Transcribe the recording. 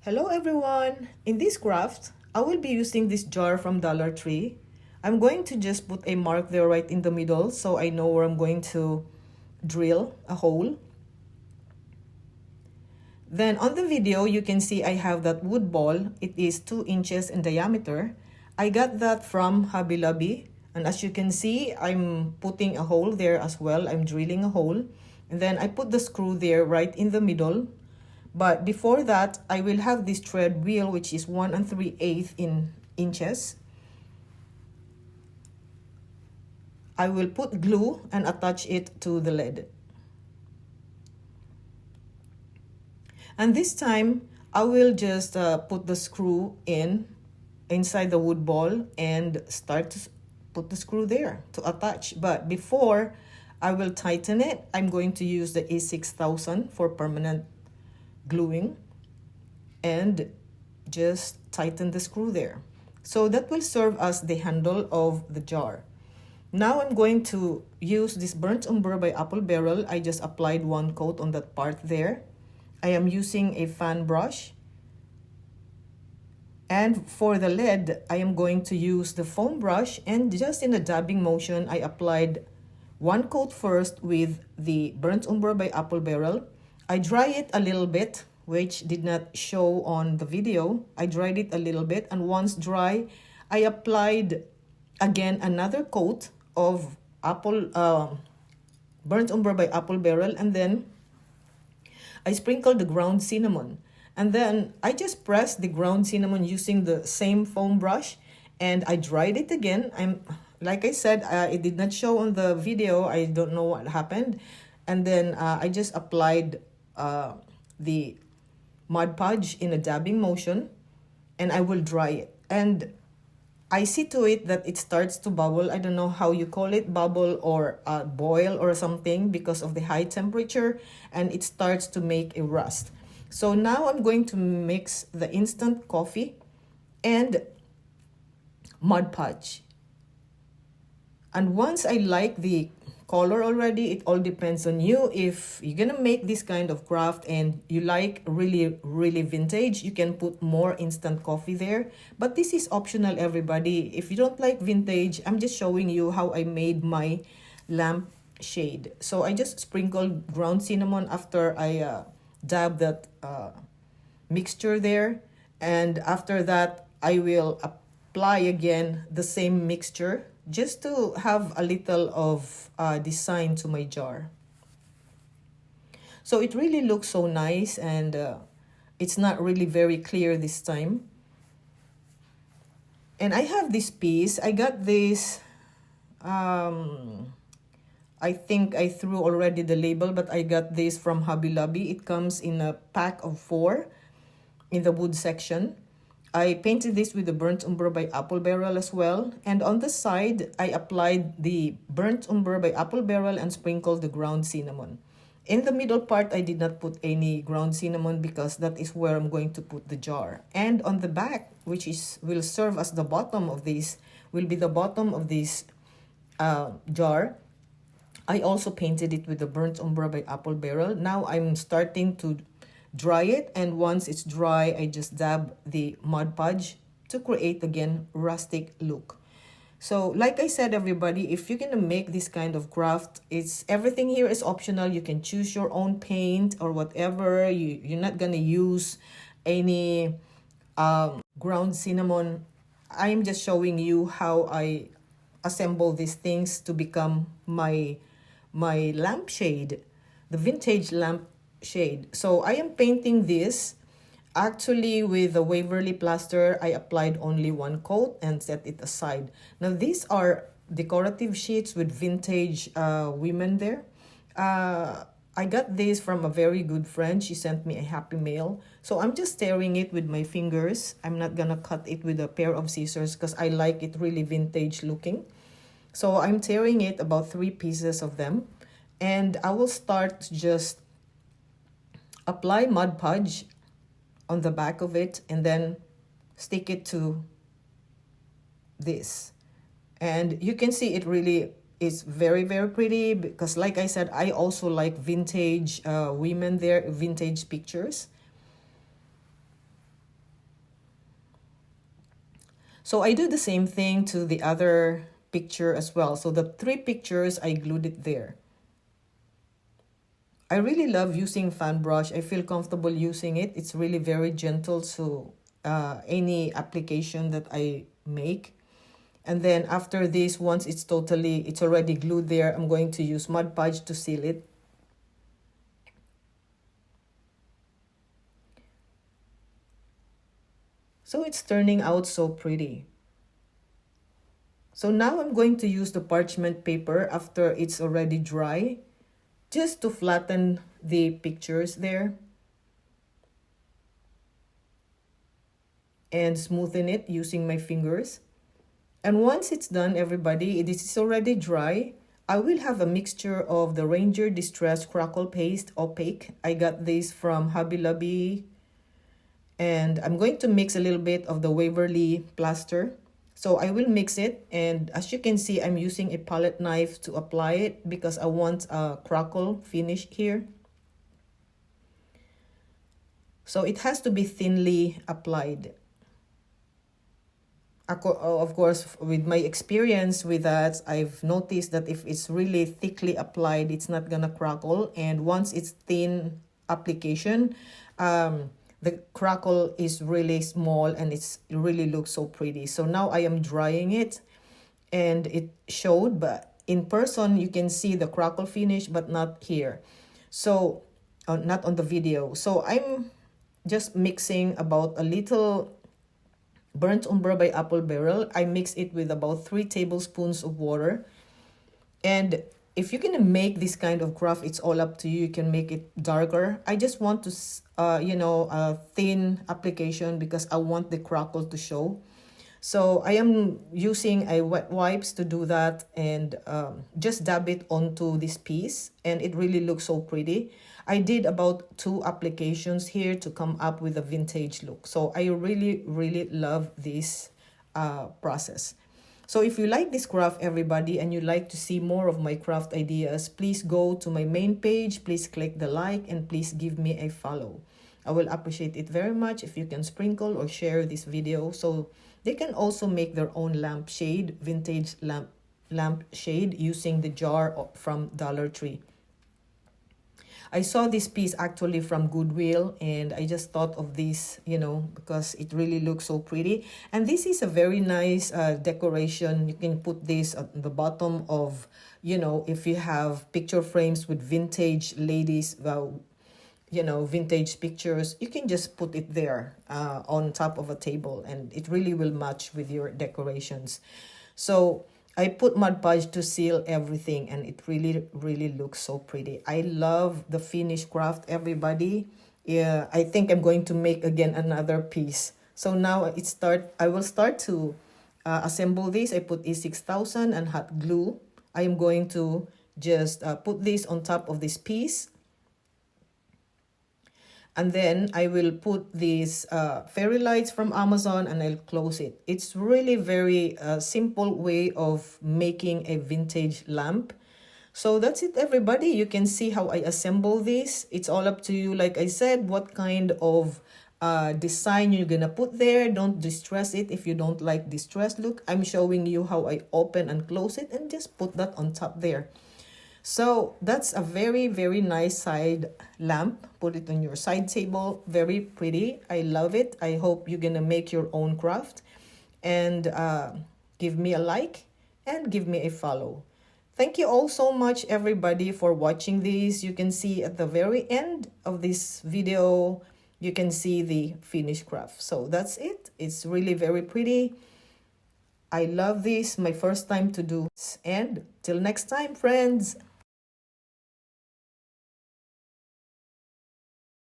Hello everyone! In this craft, I will be using this jar from Dollar Tree. I'm going to just put a mark there right in the middle so I know where I'm going to drill a hole. Then on the video, you can see I have that wood ball. It is 2 inches in diameter. I got that from Hobby Lobby. And as you can see, I'm putting a hole there as well. I'm drilling a hole. And then I put the screw there right in the middle. But before that, I will have this thread wheel, which is 1 3/8 inches. I will put glue and attach it to the lid. And this time, I will just put the screw inside the wood ball and start to put the screw there to attach. But before I will tighten it, I'm going to use the A6000 for permanent gluing and just tighten the screw there. So that will serve as the handle of the jar. Now I'm going to use this burnt umber by Apple Barrel. I just applied 1 coat on that part there. I am using a fan brush. And for the lid, I am going to use the foam brush, and just in a dabbing motion, I applied 1 coat first with the burnt umber by Apple Barrel. I dry it a little bit, which did not show on the video. I dried it a little bit, and once dry, I applied again another coat of burnt umber by Apple Barrel, and then I sprinkled the ground cinnamon. And then I just pressed the ground cinnamon using the same foam brush, and I dried it again. Like I said, it did not show on the video. I don't know what happened. And then I just applied the Mod Podge in a dabbing motion, and I will dry it. And I see to it that it starts to bubble. I don't know how you call it, bubble or boil or something, because of the high temperature, and it starts to make a rust. So now I'm going to mix the instant coffee and Mod Podge. And once I like the color already, it all depends on you. If you're gonna make this kind of craft and you like really vintage, you can put more instant coffee there, but this is optional, everybody. If you don't like vintage, I'm just showing you how I made my lamp shade. So I just sprinkled ground cinnamon after I dab that mixture there, and after that I will apply again the same mixture just to have a little of design to my jar. So it really looks so nice, and it's not really very clear this time. And I have this piece. I got this, I think I threw already the label, but I got this from Hobby Lobby. It comes in a pack of 4 in the wood section. I painted this with the burnt umber by Apple Barrel as well. And on the side, I applied the burnt umber by Apple Barrel and sprinkled the ground cinnamon. In the middle part, I did not put any ground cinnamon because that is where I'm going to put the jar. And on the back, which will serve as the bottom of this, will be the bottom of this jar, I also painted it with the burnt umber by Apple Barrel. Now I'm starting to dry it, and once it's dry, I just dab the Mod Podge to create again rustic look. So like I said, everybody, if you're gonna make this kind of craft, everything here is optional. You can choose your own paint or whatever. You're not gonna use any ground cinnamon. I'm just showing you how I assemble these things to become my lampshade, the vintage lampshade. So I am painting this. Actually, with the Waverly plaster, I applied only 1 coat and set it aside. Now, these are decorative sheets with vintage women there. I got this from a very good friend. She sent me a happy mail. So I'm just tearing it with my fingers. I'm not gonna cut it with a pair of scissors because I like it really vintage looking. So I'm tearing it, about 3 pieces of them. And I will start to just apply Mod Podge on the back of it and then stick it to this. And you can see it really is very pretty because, like I said, I also like vintage women there, vintage pictures. So I do the same thing to the other picture as well. So the 3 pictures, I glued it there. I really love using fan brush. I feel comfortable using it. It's really very gentle to any application that I make. And then after this, once it's already glued there, I'm going to use Mod Podge to seal it. So it's turning out so pretty. So now I'm going to use the parchment paper after it's already dry, just to flatten the pictures there and smoothen it using my fingers. And once it's done, everybody, this is already dry. I will have a mixture of the Ranger Distress Crackle Paste Opaque. I got this from Hobby Lobby. And I'm going to mix a little bit of the Waverly Plaster. So I will mix it, and as you can see, I'm using a palette knife to apply it because I want a crackle finish here. So it has to be thinly applied. Of course, with my experience with that, I've noticed that if it's really thickly applied, it's not gonna crackle. And once it's thin application, the crackle is really small and it really looks so pretty. So now I am drying it, and it showed, but in person you can see the crackle finish, but not here. So not on the video. So I'm just mixing about a little burnt umber by Apple Barrel. I mix it with about 3 tablespoons of water. And if you're gonna make this kind of craft, it's all up to you. You can make it darker. I just want to, a thin application because I want the crackle to show. So I am using a wet wipes to do that, and just dab it onto this piece, and it really looks so pretty. I did about 2 applications here to come up with a vintage look. So I really, really love this process. So if you like this craft, everybody, and you like to see more of my craft ideas, please go to my main page, please click the like, and please give me a follow. I will appreciate it very much if you can sprinkle or share this video so they can also make their own lampshade, vintage lampshade using the jar from Dollar Tree. I saw this piece actually from Goodwill, and I just thought of this, because it really looks so pretty. And this is a very nice decoration. You can put this at the bottom of, if you have picture frames with vintage ladies, vintage pictures, you can just put it there on top of a table, and it really will match with your decorations. So I put Mod Podge to seal everything, and it really, really looks so pretty. I love the finished craft, everybody. Yeah, I think I'm going to make again another piece. So now I will start to assemble this. I put E6000 and hot glue. I am going to just put this on top of this piece. And then I will put these fairy lights from Amazon, and I'll close it. It's really very simple way of making a vintage lamp. So that's it, everybody. You can see how I assemble this. It's all up to you. Like I said, what kind of design you're gonna put there. Don't distress it if you don't like distressed look. I'm showing you how I open and close it, and just put that on top there. So that's a very, very nice side lamp. Put it on your side table. Very pretty. I love it. I hope you're gonna make your own craft. And give me a like and give me a follow. Thank you all so much, everybody, for watching this. You can see at the very end of this video, you can see the finished craft. So that's it. It's really very pretty. I love this. My first time to do this. And till next time, friends.